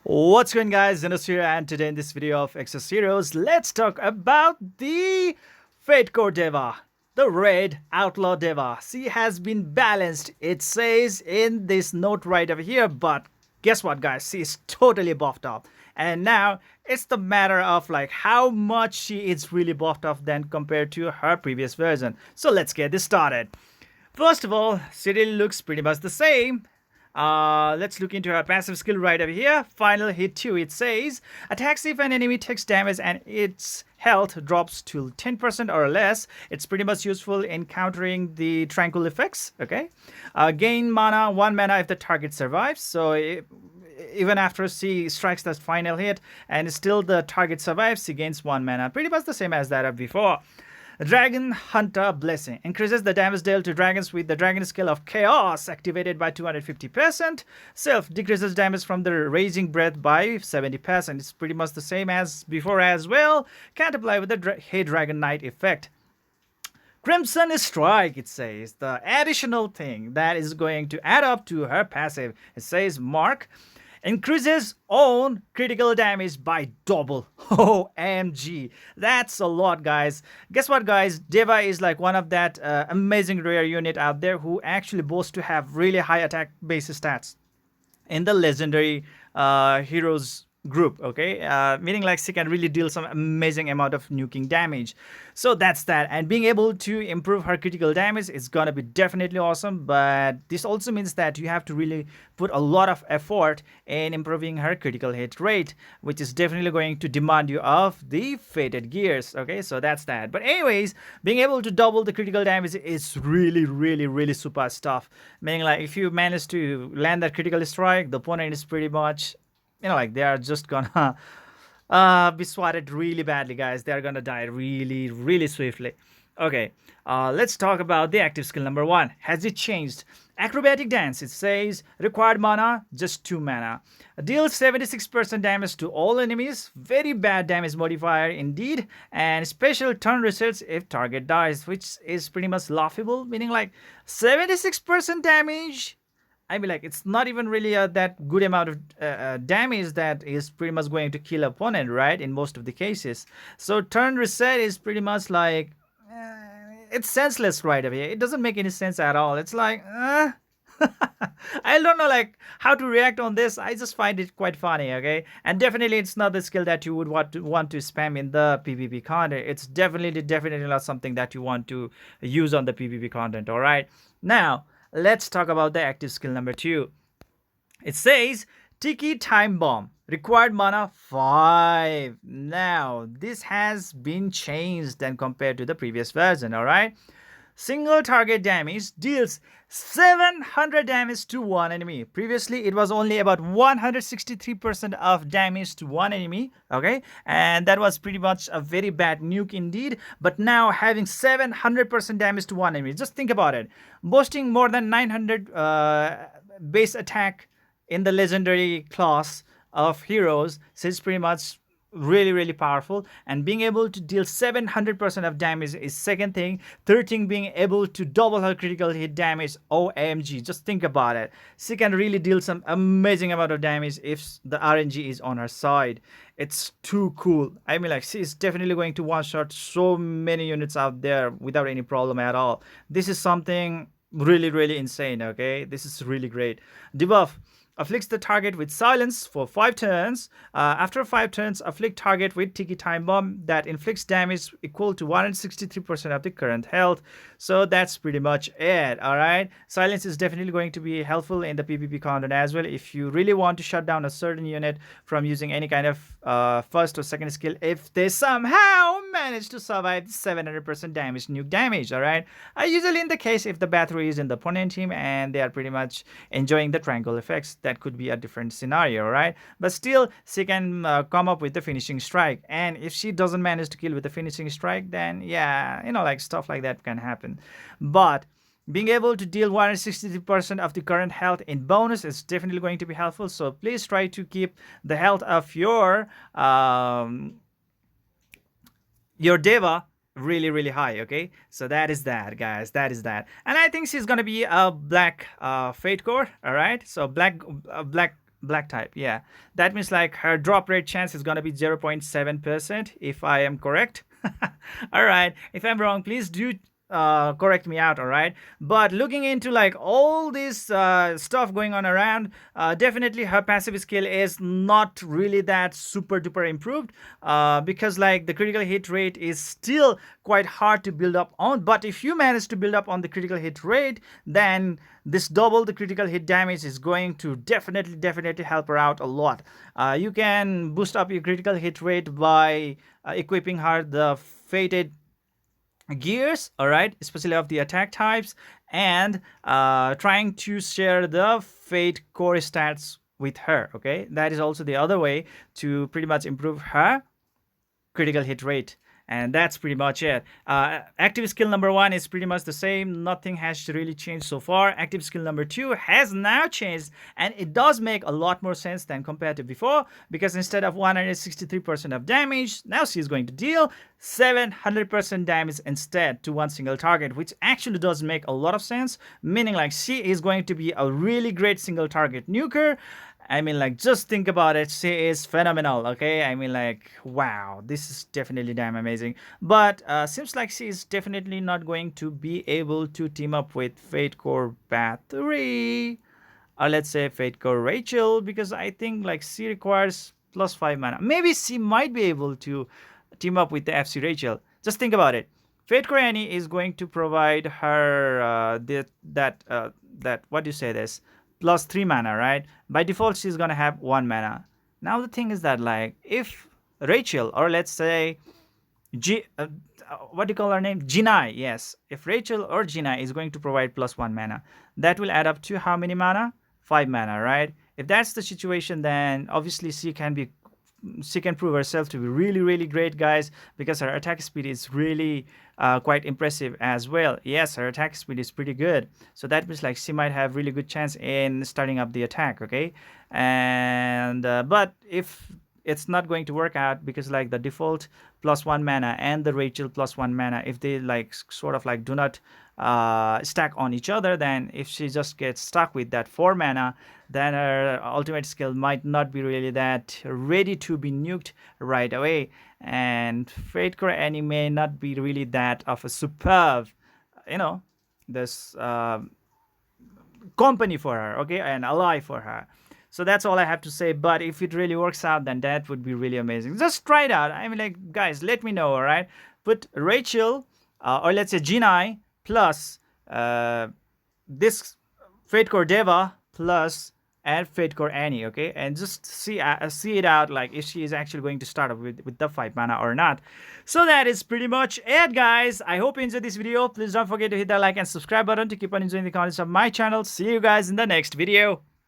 What's going guys, Zennosh here, and today in this video of Exos Heroes, let's talk about the Fate Core Deva, the Red Outlaw Deva. She has been balanced, it says in this note right over here, but guess what guys, she's totally buffed up. And now it's the matter of like how much she is really buffed up than compared to her previous version. So let's get this started. First of all, she really looks pretty much the same. Let's look into her passive skill right over here. Final hit 2. It says attacks if an enemy takes damage and its health drops to 10% or less. It's pretty much useful in countering the tranquil effects. Okay. Gain mana, 1 mana if the target survives. So even after she strikes that final hit and still the target survives, she gains 1 mana. Pretty much the same as that of before. Dragon Hunter Blessing increases the damage dealt to dragons with the dragon skill of Chaos activated by 250%. Self decreases damage from the Raging Breath by 70%. It's pretty much the same as before as well. Can't apply with the Hey Dragon Knight effect. Crimson Strike, it says, the additional thing that is going to add up to her passive. It says Mark increases own critical damage by double. OMG. That's a lot, guys. Guess what, guys? Deva is like one of that amazing rare unit out there who actually boasts to have really high attack base stats in the legendary heroes group. Okay, meaning like she can really deal some amazing amount of nuking damage. So that's that, and being able to improve her critical damage is gonna be definitely awesome, but this also means that you have to really put a lot of effort in improving her critical hit rate, which is definitely going to demand you of the fated gears. Okay, so that's that. But anyways, being able to double the critical damage is really super stuff, meaning like if you manage to land that critical strike, the opponent is pretty much, like they are just gonna be swatted really badly, guys. They are gonna die really swiftly. Okay, let's talk about the active skill number 1. Has it changed? Acrobatic Dance, it says required mana, just 2 mana. Deals 76% damage to all enemies. Very bad damage modifier indeed. And special turn resets if target dies, which is pretty much laughable, meaning like 76% damage. I mean, like, it's not even really that good amount of damage that is pretty much going to kill opponent, right? In most of the cases. So turn reset is pretty much like, it's senseless right away. It doesn't make any sense at all. It's like, I don't know like how to react on this. I just find it quite funny, okay? And definitely it's not the skill that you would want to spam in the PvP content. It's definitely not something that you want to use on the PvP content, all right? Now, let's talk about the active skill number 2. It says Tiki Time Bomb. Required mana 5. Now, this has been changed and compared to the previous version, alright? Single target damage deals 700 damage to one enemy. Previously, it was only about 163% of damage to one enemy. Okay, and that was pretty much a very bad nuke indeed. But now having 700% damage to one enemy. Just think about it. Boasting more than 900 base attack in the legendary class of heroes, so it's pretty much really powerful, and being able to deal 700% of damage is second thing. Third thing, being able to double her critical hit damage. OMG, just think about it. She can really deal some amazing amount of damage if the RNG is on her side. It's too cool. I mean, like, she's definitely going to one shot so many units out there without any problem at all. This is something really insane. Okay, this is really great. Debuff afflicts the target with silence for 5 turns. After 5 turns, afflict target with Tiki Time Bomb that inflicts damage equal to 163% of the current health. So that's pretty much it, alright? Silence is definitely going to be helpful in the PvP content as well if you really want to shut down a certain unit from using any kind of first or second skill if they somehow manage to survive 700% damage nuke damage, alright? Usually in the case if the battery is in the opponent team and they are pretty much enjoying the triangle effects, that could be a different scenario, right? But still, she can come up with the finishing strike, and if she doesn't manage to kill with the finishing strike, then yeah, like stuff like that can happen. But being able to deal 163% of the current health in bonus is definitely going to be helpful. So please try to keep the health of your Deva really high. Okay, so that is that, guys. That is that. And I think she's gonna be a black fate core. All right, so black Black type, yeah. That means like her drop rate chance is gonna be 0.7%, if I am correct. All right. If I'm wrong, please do correct me out. All right. But looking into like all this stuff going on around, definitely her passive skill is not really that super duper improved, because like the critical hit rate is still quite hard to build up on. But if you manage to build up on the critical hit rate, then this double the critical hit damage is going to definitely help her out a lot. You can boost up your critical hit rate by equipping her the fated gears, all right, especially of the attack types, and trying to share the fate core stats with her. Okay, that is also the other way to pretty much improve her critical hit rate. And that's pretty much it. Active skill number 1 is pretty much the same. Nothing has really changed so far. Active skill number 2 has now changed, and it does make a lot more sense than compared to before, because instead of 163% of damage, now she is going to deal 700% damage instead to one single target, which actually does make a lot of sense, meaning like she is going to be a really great single target nuker. I mean, like, just think about it. She is phenomenal, okay? I mean, like, wow, this is definitely damn amazing. But seems like she is definitely not going to be able to team up with Fate Core Battery, or let's say Fate Core Rachel, because I think, like, she requires +5 mana. Maybe she might be able to team up with the FC Rachel. Just think about it. Fate Core Annie is going to provide her that what do you say this? +3 mana, right? By default, she's gonna have 1 mana. Now the thing is that, like, if Rachel, or let's say what do you call her name? Jinai, yes. If Rachel or Jinai is going to provide +1 mana, that will add up to how many mana? 5 mana, right? If that's the situation, then obviously she can prove herself to be really great, guys, because her attack speed is really quite impressive as well. Yes, her attack speed is pretty good, so that means like she might have really good chance in starting up the attack. Okay, and but if it's not going to work out, because like the default +1 mana and the Rachel +1 mana, if they like sort of like do not stack on each other, then if she just gets stuck with that 4 mana, then her ultimate skill might not be really that ready to be nuked right away, and Fate Core Annie may not be really that of a superb, this company for her, okay, an ally for her. So that's all I have to say. But if it really works out, then that would be really amazing. Just try it out. I mean, like, guys, let me know, all right? Put Rachel, or let's say Jinai, plus this Fate Core Deva, plus and Fate Core Annie, okay? And just see it out, like, if she is actually going to start up with the 5 mana or not. So that is pretty much it, guys. I hope you enjoyed this video. Please don't forget to hit that like and subscribe button to keep on enjoying the contents of my channel. See you guys in the next video.